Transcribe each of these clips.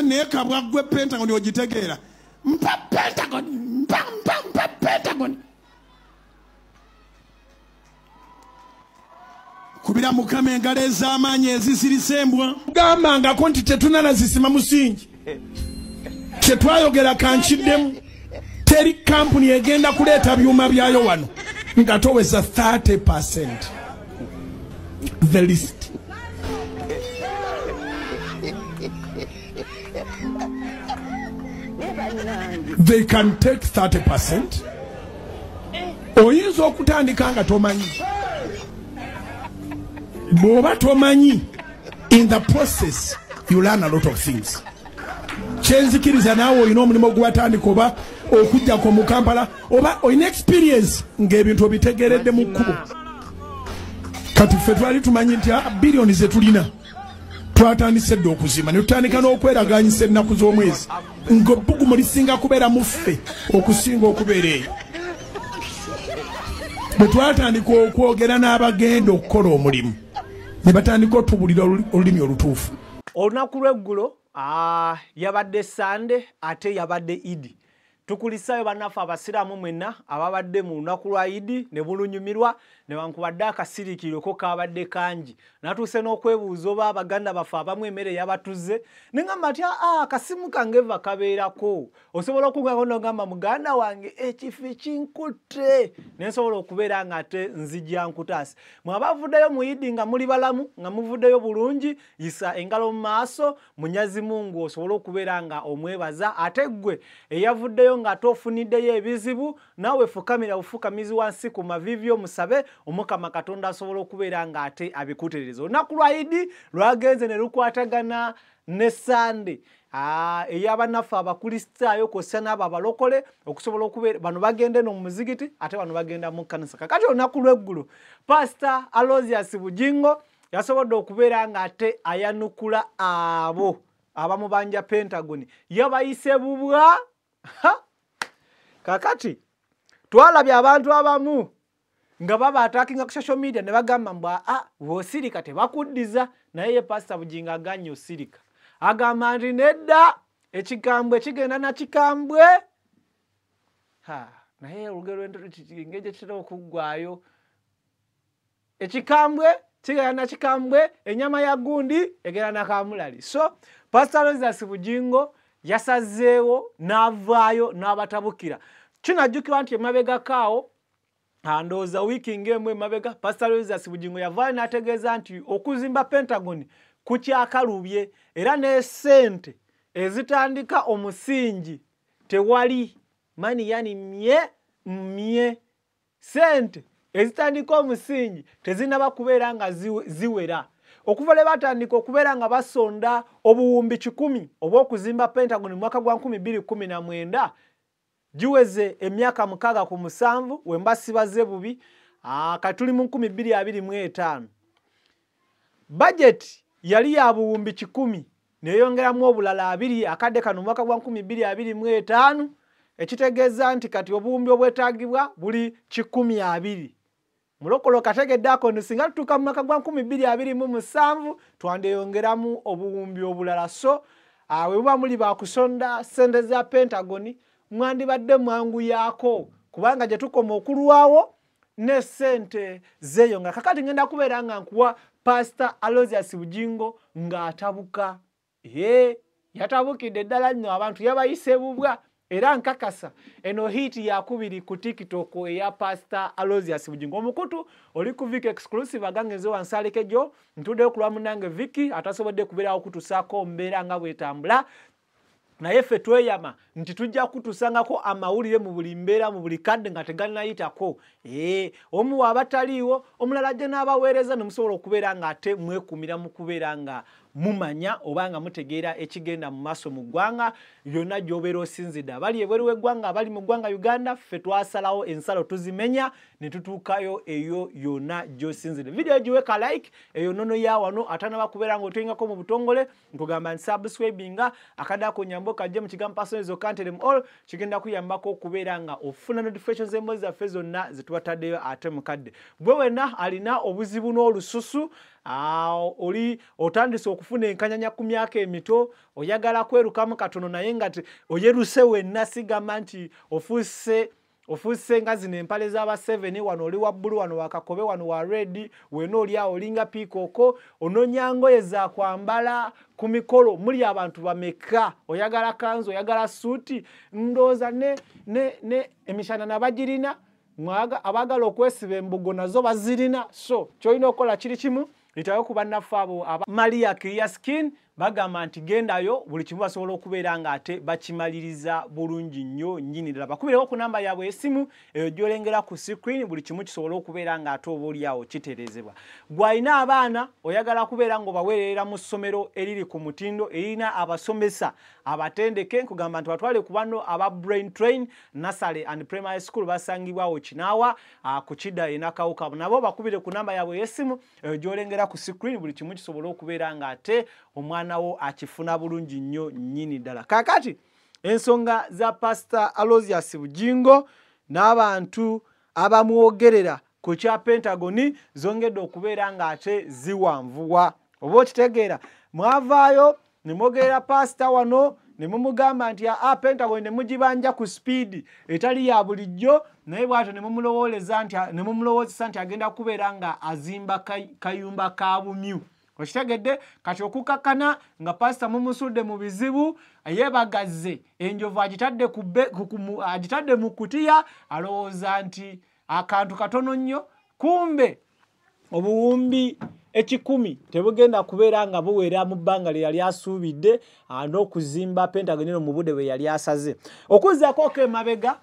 nekabwa gwe Pentagon ogitegeera. Mpa Pentagon, mpa Pentagon. Kubira mukama engalo ez'amaanyi ezisirisembwa. Gambangako nti tetunanazisima musingi. Kyetwayogera kankiddemu. Teri kampuni egenda kuleeta byuma byayo wano nga toweza 30%. The list. They can take 30%. Oyinza okutandika nga tomanyi. Boba tomanyi, in the process you learn a lot of things. Kyenzikiriza naawe olina omulimu gwatandika oba okujja ko mu Kampala oba olina experience ng'ebintu obitegeredde mu kkubo. Kati ffe twali tumanyi nti billioni ze tulina twatandise dde okuzima ne tutandika n'okweraganyisa ennaku z'omwezi ng'ebbugumu lisinga kubeera mu ffe okusinga okubeera eyo. Bwe twatandika okwogera n'abagenda okukola omulimu ne batandika otubulira olulimi olutuufu. Olunaku lw'eggulo yabadde Sande ate yabadde Idi. Tukulisayo bannaffe abasiraamu mwenna ababadde mu lunaku lwa Idi ne bulunyumirwa newankubadde akasiriikiriro ko kabadde kangi. Natuuse n'okwebuuza oba abaganda baffe abamu emmere yabatuze ne ngamba nti akasimu kange eva kabeerako. Osobola okugamba n'ogamba muganda wange ekifo kinkutte ne nsobola okubeera nga ate nzijja nkutaase. Mwe abavuddeyo mu Idi nga muli balamu nga muvuddeyo bulungi yisa engalo mu maaso munyazi Mungu osobola okubeera nga omwebaza ate ggwe eyavuddeyo nga tofuniddeyo ebizibu naawe fukamira bufukamizi wansi ku mavivi omusabe omukama Katonda asobola okubeera nga ate abikutereeza. Olunaku lwa Idi lwagenze ne lukwatagana ne Sande ey'abannaffe abakristaayo kw'ossa n'abo abalokole okusobola okubeera bano bagende no mu muzigiti ate bano bagenda mu kkanisa. Kakati olunaku lw'eggulo Pastor Aloysius Bugingo yasobodde okubeera nga ate ayanukula abo abamubanja Pentagon yabayise bubwa. Kakati twalabye abantu abamu nga baba attackinga ku social media ne bagamba mbwa bw'osirika tebakuddiza naye ye Pastor Bugingo aganye osirika agamba nti nedda ekigambwe kigenda na kikambwe. Naye olugero ng'egye kitera okuggwayo ekikambwe kigenda na kikambwe ennyama ya gundi egenda na kamulali. So Pastor Aloysius Bugingo yasazeewo n'avaayo n'abatabukira. Kinajjukirwa nti emabega kaawo ndowooza wiiki ng'emu emabega Pastor Aloysius Bugingo yavaayo n'ategeeza nti okuzimba Pentagon kukyakalubye era ne ssente ezitandika omusingi tewali mani yani mye ssente ezitandika omusingi tezinaba kubeera nga ziwera. Okuva le batandika okubeera nga basonda obuwumbi 100 obw'okuzimba Pentagon mu mwaka gwa 2019 giweze emyaka 67 wemba sibaze bubi katuli mu 2025. Budget yali ya buwumbi 100 neyongeramu obulala 2 akadde kano mu mwaka gwa 2025 ekitegeeza nti kati obuwumbi obwetaagibwa buli 120. Mulokolo kategedde ako singa tutuuka mu mwaka gwa 2027 twandeyongeramu obuwumbi obulala. So we buba muli bakusonda sente za Pentagon mwandibadde mwangu yaako kubanga gye tukoma okulwawo ne sente zeeyonga. Kakati ngenda kubeera nga nkuwa Pastor Aloysius Bugingo ng'atabuka. Yatabukidde ddala nno abantu yabayise bubwa. Era nkakasa eno hiti yakubiri ku TikTok eya Pastor Aloysius Bugingo. Omukutu oli ku Viki Exclusive agangezo wansalekejo ntuddeyo kulwa munange Viki atasobodde kubeerawo kutusaako mbeera nga bwetambula. Naye ffe tweyama nti tujja kutusangako amawulire mu buli mbeera mu buli kadde nga tegalinayitako. Omu wabataliiwo omulala gye n'abaweereza ne musobola okubeera nga ate mwekumira mu kubeera nga mumanya obanga mutegeera ekigenda mu maaso mu ggwanga byonna gy'obeera osinzidde. Abali ebweru w'eggwanga abali mu ggwanga Uganda ffe twasalawo ensalo tuzimenya ne tutuukayo eyo yonna gy'osinzidde. Video giweka like eyo nnono ya wano atanaba kubeera nga otoyingako mu butongole nkugamba nti subscribinga akadako nyambo kajje mu kigambo personalizo kanterem all kigenda kuyambako okubeera nga ofuna notifications z'emboozi zaffe zonna zetubataddeyo ate mukadde. Bwe wenna alina obuzibu n'olususu oli otandise kufuna enkanyanya ku myaka emito oyagala kwerukamu katono naye nga oyeruse wenna sigamba nti ofuuse nga zino empale z'aba 7 wano oli wa bbulu wano wakakobe wano wa red wena oli awo olinga piikooko onoonya ngoye za kwambala ku mikolo muli abantu bameka oyagala kanzu oyagala suuti ndooza ne emishana nabagirina abagala okwesiba embugo nazo bazirina so kyolina okukola kiri kimu litayo ku bannaffe abo Maria Clear Skin bagamba nti gendayo buli kimu basobola okubeera nga ate bakimaliriza bulungi nnyo nnyini ddala bakubirewo ku namba yaabwe esimu eyo gyolengera ku screen buli kimu kisobola okubeera nga ate oba oliawo kitereezebwa gw'alina abaana oyagala kubeera ng'obaweerera mu ssomero eriri ku mutindo erina abasomesa abatendeke nkugamba nti batwale ku bano aba Brain Train Nursery and Primary School basangibwawo Kinaawa ku Kidda enakawuka nabo bakubire ku namba yaabwe y'essimu eyo gyolengera ku screen buli kimu kisobola okubeera nga ate omwana wo akifuna bulungi nnyo nnyini ddala kaakati ensonga za Pastor Aloysius Bugingo n'abantu abamwogerera ku kya Pentagon zongedde okubeera nga ate ziwanvuwa oba okitegeera mwavaayo ne mwogerera pastor wano ne mumugamba nti Pentagon ne mugibanja ku speed etali ya bulijjo naye bw'atyo ne mumulowozesa nti agenda kubeera nga azimba kayumba ka bumyu okitegedde kati okukakana nga pastor mumusudde mu bizibu yeebagazze enjovu agitadde mu kutiya alowooza nti akantu katono nnyo kumbe obuwumbi 10 tebugenda kubeera nga buwera mu bbanga lye yali asuubidde n'okuzimba Pentagon eno mu budde bwe yali asaze okuzzaako emabega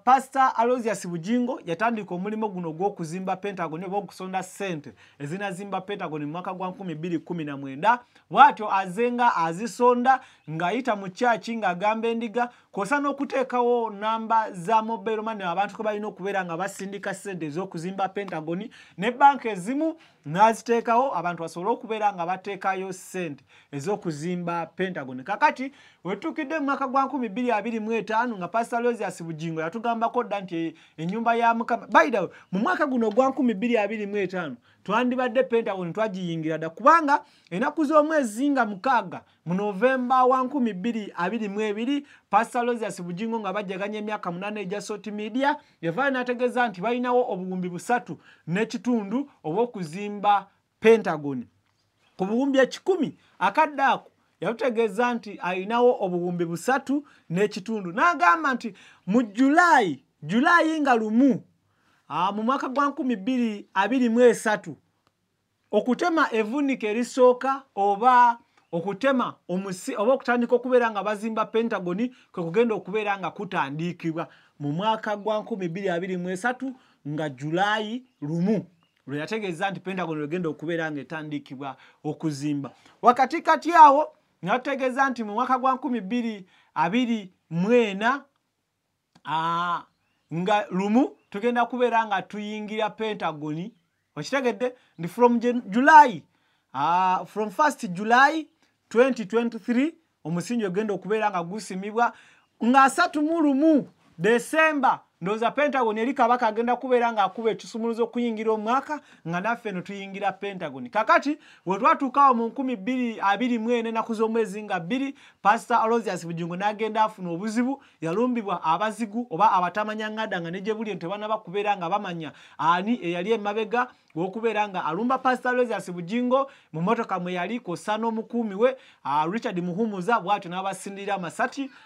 Pastor Aloysius Bugingo yatandika omulimu guno gw'okuzimba Pentagon oba okusonda ssente ezinazimba Pentagon mu mwaka gwa 2019 bw'atyo azenga azisonda ng'ayita mu kyaki ng'agamba endiga kosa n'okuteekawo namba za mobile money abantu kwe balina okubeera nga basindika ssente ez'okuzimba Pentagon ne banka ezimu n'aziteekawo abantu basobole okubeera nga bateekayo ssente ez'okuzimba Pentagon kakati wetuukidde mu mwaka gwa 2025 nga Pastor Aloysius Bugingo yatugambako dda nti ennyumba ya Mukama by the way mu mwaka guno gwa 2025 twandibadde Pentagon twagiyingira dda kubanga ennaku z'omwezi nga 6 mu Novemba wa 2022 Pastor Aloysius Bugingo nga bajjaganya emyaka 8 egya Sot Media yavaayo n'ategeeza nti balinawo obuwumbi 3.5 obw'okuzimba Pentagon ku buwumbi 10 akadde ako yategeeza nti alinawo obuwumbi 3.5 n'agamba nti mu Julayi nga lumu mu mwaka gwa 2023 okutema evunike erisooka oba okutema omusi oba okutandika okubeera nga bazimba Pentagon kwe kugenda okubeera nga kutandikibwa mu mwaka gwa 2023 nga Julayi lumu lwe yategeeza nti Pentagon egenda okubeera nga etandikibwa okuzimba wakati kati awo nategeeza nti mu mwaka gwa 2024 nga lumu tugenda kubeera nga tuyingira Pentagon okitegedde ndi from July from 1st July 2023 omusingi ogenda okubeera nga gusimibwa nga 31 December ndoza Pentagon eri kabaka agenda kubeera nga akuba ekisumuluzo okuyingira omwaka nga naffe no tuyingira Pentagon kakati we twatuukawo mu 2024 naku z'omwezi nga 2 Pastor Aloysius Bugingo n'agenda afuna obuzibu yalumbibwa abazigu oba abatamanya ngada nga neje buli ntebana bakubeera nga bamanya ani eyali emabega okubeera nga alumba Pastor Aloysius Bugingo mu motoka mwe yali kosa n'omukuumi we Richard Muhumuza bw'atyo n'abasindira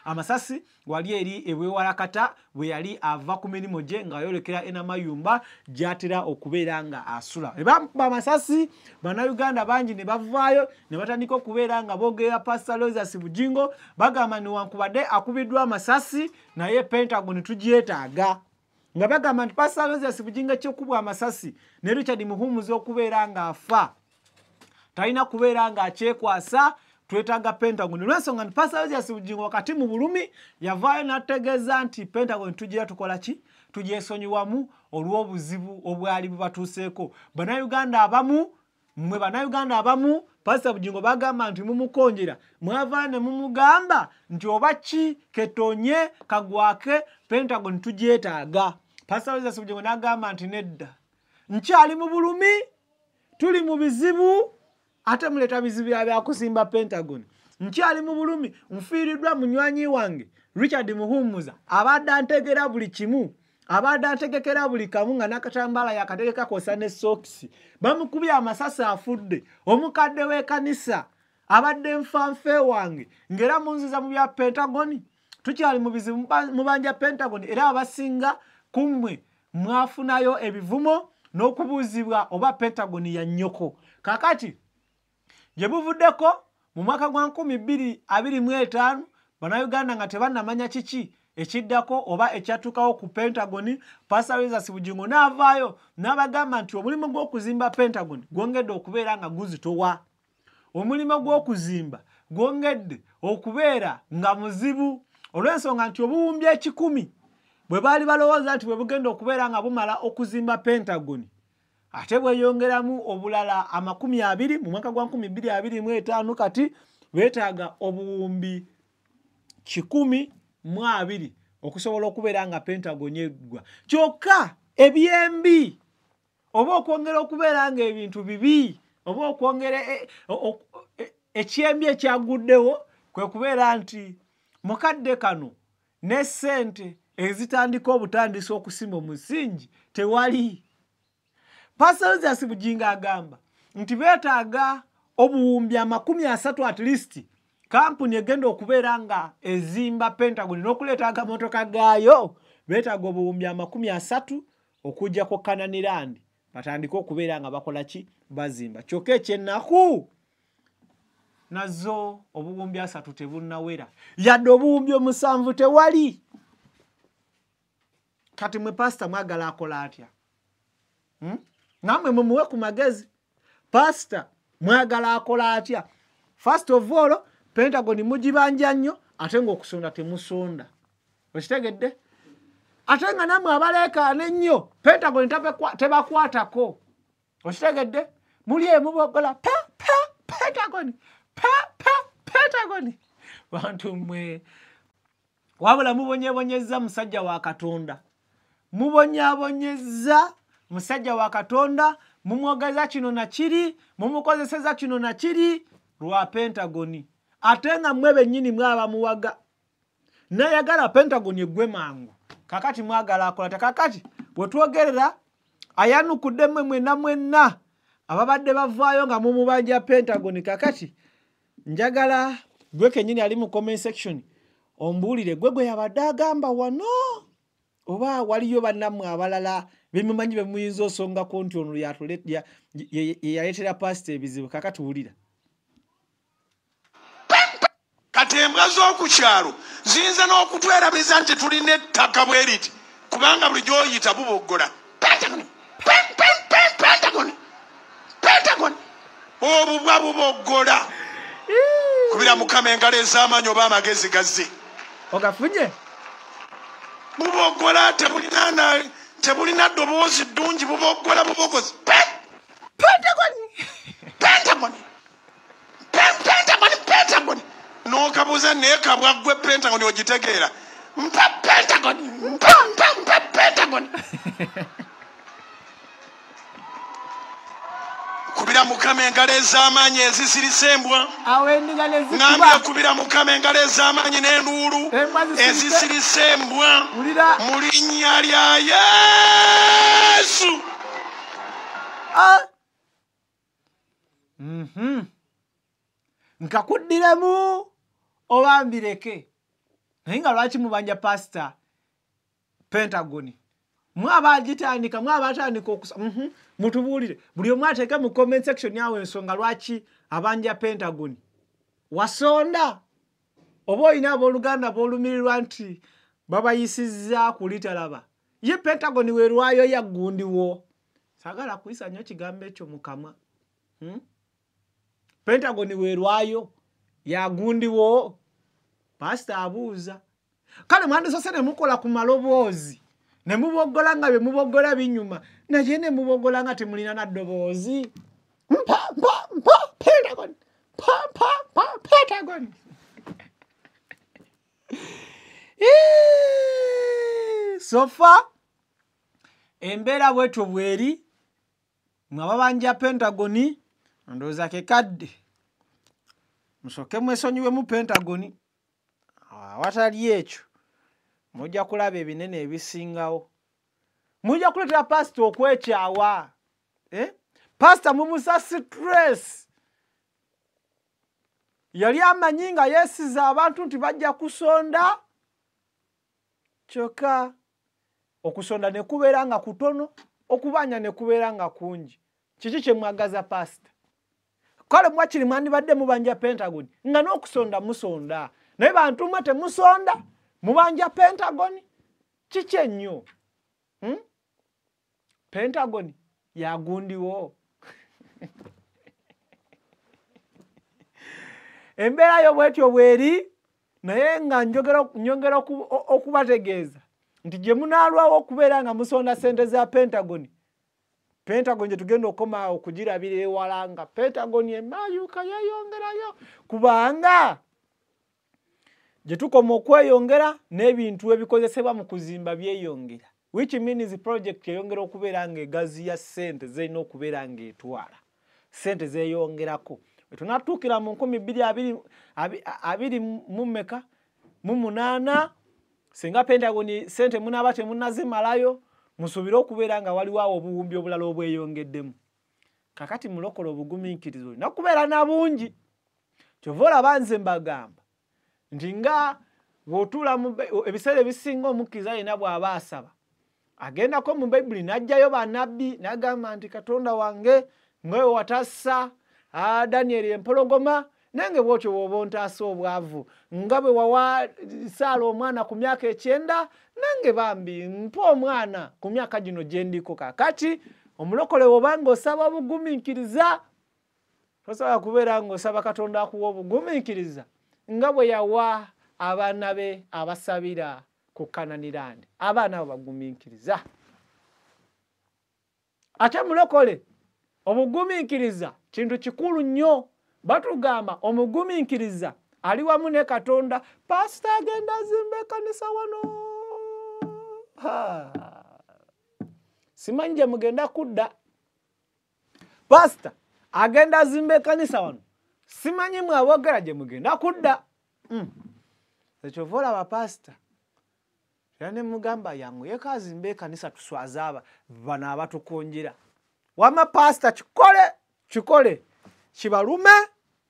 amasasi wali eri ewewarakata bwe yali ava ku mirimu gye ng'ayolekera enamayumba gy'atera okubeera nga asula amasasi bannayuganda bangi ne bavaayo ne batandika okubeera nga boogera Pastor Aloysius Bugingo bagamba newankubadde akubiddwa amasasi naye Pentagon tugyetaaga nga bagamba nti Pastor Aloysius Bugingo ekyokubwa amasasi ne Richard Muhumuza okubeera nga afa talina kubeera nga akyekwasa twetaaga Pentagon lwensonga nti Pastor Aloysius Bugingo wakati mu bulumi yavaayo n'ategeeza nti Pentagon tugira tukola ki tugyesonyiwamu olw'obuzibu obwali bubatuuseeko bannayuganda abamu Pastor Bugingo bagamba nti mumukonjera mwavaayo ne mumugamba nti oba ki ketonye kagwake Pentagon tugyetaaga Pastor Aloysius Bugingo n'agamba nti nedda nkyali mu bulumi tuli mu bizibu ate muleta bizibu bya kusimba Pentagon. Nkyali mu bulumi nfiiridwa munywanyi wange Richard Muhumuza abadde antegera buli kimu abadde antegekera buli kamu nga nakatambala yakategeka kosa ne socks bamukubye amasasi afudde omukadde w'ekanisa abadde nfanfe wange ngera munziza mu bya Pentagon tukyali mu bizibu mubanja Pentagon era abasinga kumwe mwafunayo ebivumo n'okubuuzibwa oba Pentagon ya nnyoko kakati je buvuddeko mu mwaka gwa 2025 Bannayuganda nga tebannamanya kiki ekiddako oba ekyatukawo ku Pentagon. Pastor Rogers Bugingo n'avaayo n'abagamba nti omulimu gw'okuzimba Pentagon gwongedde okubeera nga guzitowa. Omulimu gw'okuzimba gwongedde okubeera nga muzibu olw'ensonga nti obuwumbi 10 bwe baali balowooza nti bwe bugenda okubeera nga bumala okuzimba Pentagon ate bweyongeramu obulala 20 mu mwaka gwa 2025 kati beetaaga obuwumbi 120 okusobola okubeera nga Pentagon eggwa. Kyokka ebyembi oba okwongera okubeera nga ebintu bibi oba okwongera ekyembi ekyaguddewo kwe kubeera nti mukadde kano ne ssente ezitandika obutandisi okusimba omusingi tewali. Pastor Rogers Bugingo agamba nti beetaaga obuwumbi 30 at least kampuni egenda okubeera nga ezimba Pentagon n'okuleetaaga motoka gaayo beetaaga obuwumbi 30 okujjako Kananiland batandika okubeera nga bakola ki bazimba. Kyokka ekyennaku nazo obuwumbi 3 tebunnawera yadde obuwumbi 7 tewali. Kati mwe pastor mwagala akola atya? Namwe mumuwe ku magezi. Pastor mwagala akola atya? First of all Pentagon mugibanja nnyo ate ng'okusonda temusonda. Okitegedde? Ate nga namwe abaleekaana ennyo Pentagon tebakwatako. Okitegedde? Muli mubogola Pentagon Pentagon. Bantu mmwe wabula mubonyebonyezza musajja wa Katonda. Mubonyabonyezza musajja wa Katonda mumwogeza kino na kiri mumukozeseza kino na kiri lwa Pentagon. Ate nga mmwe bennyini mwaba muwaga nayagala Pentagon eggwe mangu kakati mwagala akola kakati bwe twogerera ayanukudde mmwe mwenna ababadde bavaayo nga mumubanja Pentagon kakati njagala gwe kennyini ali mu comment section ombuulire gwe yabadde agamba wano oba waliyo bannammwe abalala bemumanyi bemuyinza osongako nti ono yaleetera pastor ebizibu kakati wulira. Kati embwa z'oku kyalo ziyinza n'okutwerabiza nti tulina ettaka bwe riti kubanga buli gy'oyita buboggola Pentagon obubwa buboggola kubira Mukama engalo ez'amaanyi oba amagezi gazze ogafunye buboggola tebulina ddoboozi ddungi buboggola bubogozi Pentagon n'okabuuza naye kabwa ggwe Pentagon ogitegeera mpa Pentagon kubira Mukama engalo ez'amaanyi ezisirise embwa ngambye kubira Mukama engalo ez'amaanyi n'enduulu ezisirise embwa mu linnya lya Yesu. Nkakuddiremu oba mbireke naye nga lwaki mubanja pastor Pentagon mwaba agitandika mwaba atandika mutubuulire buli omu ateeke mu comment section yawe ensonga lwaki abanja Pentagon wasonda oba olina abooluganda boolumirirwa nti babayisizza kulitalaba ye Pentagon weerwayo yaggundiwo saagala kuyisa nnyo kigambo ekyo mu kamwa. Pentagon weerwayo yagundiwo pastor abuuza kale mwandisose ne mukola ku maloboozi ne muboggola nga bye muboggola binyuma naye ne muboggola nga temulina na ddoboozi Pentagon Pentagon. Sofa embeera bwetyo bweri mwababanja Pentagon ndoza ke kadde musoke mwesonyiwe mu Pentagon watali ekyo mujja kulaba ebinene ebisingawo mujja kuletera pastor okwekyawa pastor mumusa stress yali amanyi nga yesiza abantu nti bajja kusonda kyokka okusonda ne kubeera nga kutono okubanya ne kubeera nga kungi kiki kye mwagaza pastor kale mwakiri mwandibadde mubanja Pentagon nga n'okusonda musonda naye bantu mwe temusonda mubanja Pentagon kiki ennyo Pentagon yagundiwo embeera yo bwetyo bweri naye nga nyongera okubategeeza nti gye munaalwawo okubeera nga musonda sente za Pentagon gye tugenda okoma okugirabira ewala nga Pentagon emayuka yeyongerayo kubanga gye tukoma okweyongera n'ebintu ebikozesebwa mu kuzimba byeyongera which means project eyongera okubeera nga egaziya sente zirina okubeera nga etwala sente zeyongerako tunatuukira mu 2028 singa Pentagon sente munaaba temunazimalayo musuubire okubeera nga waliwo awo obuwumbi obulala obweyongeddemu kakati mulokole obugumiikirizo olina okubeera na bungi kyova olaba nze mbagamba nti nga bw'otuula ebiseera ebisinga omukkiriza yenna bw'aba asaba agendako mu Bayibuli n'aggyayo bannabbi n'agamba nti Katonda wange ngwewe watassa Daniel empologoma nange bwotyo bw'oba ontaasa obwavu nga bwe wawa Saala omwana ku myaka 9 nange bambi mpa omwana ku myaka gino gye ndiko kakati omulokole bw'obanga osaba obugumiikiriza tosobola kubeera ng'osaba Katonda akuwa obugumiikiriza nga bwe yawa abaana be abasabira ku Kananirandi abaana abo bagumiikiriza ate mulokole obugumiikiriza kintu kikulu nnyo batugamba omugumiikiriza ali wamu ne Katonda pastor agenda azimba ekkanisa wano simanyi gye mugenda kudda pastor agenda azimba ekkanisa wano simanyi mwabogera gye mugenda kudda ekyova olaba pastor era ne mugamba yanguyeko azimba ekkanisa tuswaza bano abatukonjera wama pastor kikole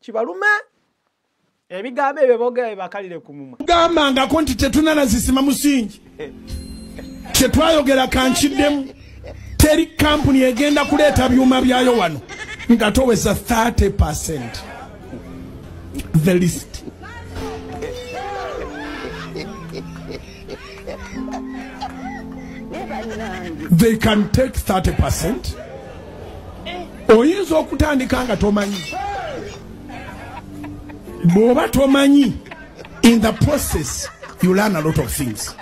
kibalume ebigambo ebyo boogera bibakalire ku mumwa gambangako nti tetunanazisima musingi kyetwayogera kankiddemu teri kampuni egenda kuleeta byuma byayo wano nga toweza 30% the list they can take 30%. Oyinza okutandika nga tomanyi bw'oba tomanyi in the process you learn a lot of things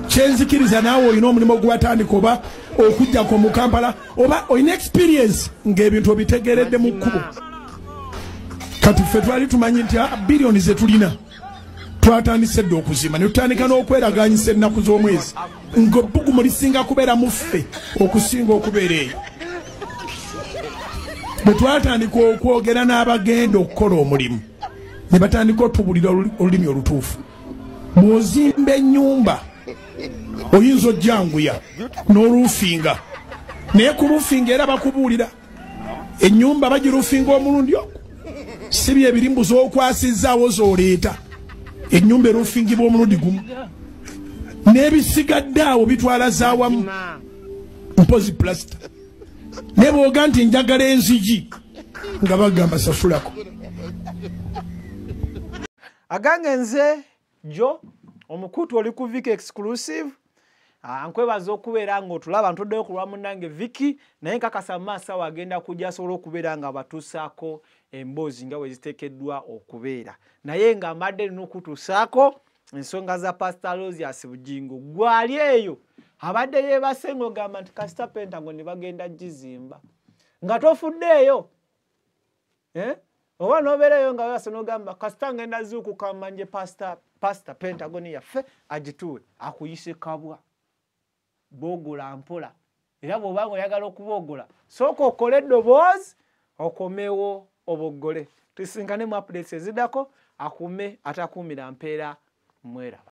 kyenzikiriza naawe olina omulimu gwatandika oba okujjako mu Kampala oba olina experience ng'ebintu obitegeredde mu kkubo kati ffe twali tumanyi nti biliyoni ze tulina twatandise dde okuzima ne tutandika n'okweraganyisa ennaku z'omwezi ng'ebbugumu lisinga kubeera mu ffe okusinga okubeera eyo bwe twatandika okwogera n'abagenda okukola omulimu ne batandika otubulira olulimi olutuufu bw'ozimba ennyumba oyinza ojjanguya n'oluufinga naye ku luufinga era bakubuulira ennyumba bagiruufinga omulundi ogwo si bye ebirimbu z'okwasizaawo z'oleeta ennyumba eruufingibwa omulundi gumu n'ebisigadde awo bitwala zaawamu mpozi plasita ne bw'oga nti njagala enzigi nga bagamba sasulako agange nze jo omukutu oli ku Viki Exclusive nkwebaza okubeera ng'otulaba ntuddeyo ku lwa munnange Viki naye nkakasa mu maaso awo agenda kujja asobola okubeera nga batuusaako emboozi nga bwe ziteekeddwa okubeera naye nga mbadde nina okutuusaako ensonga za Pastor Rosias Bugingo gwali eyo abadde yeebase ng'ogamba nti kasita Pentagon bagenda gizimba nga tofuddeeyo oba n'obeereyo nga weebase n'ogamba kasita ngenda zuukuka mmanje Pastor Pentagon yaffe agituwe akuyise kabwa boogola mpola era bw'oba ng'oyagala okuboogola sooka okole eddoboozi okomewo obogole. Tusingane mu updates ezidako akume atakumira mpeera mweraba.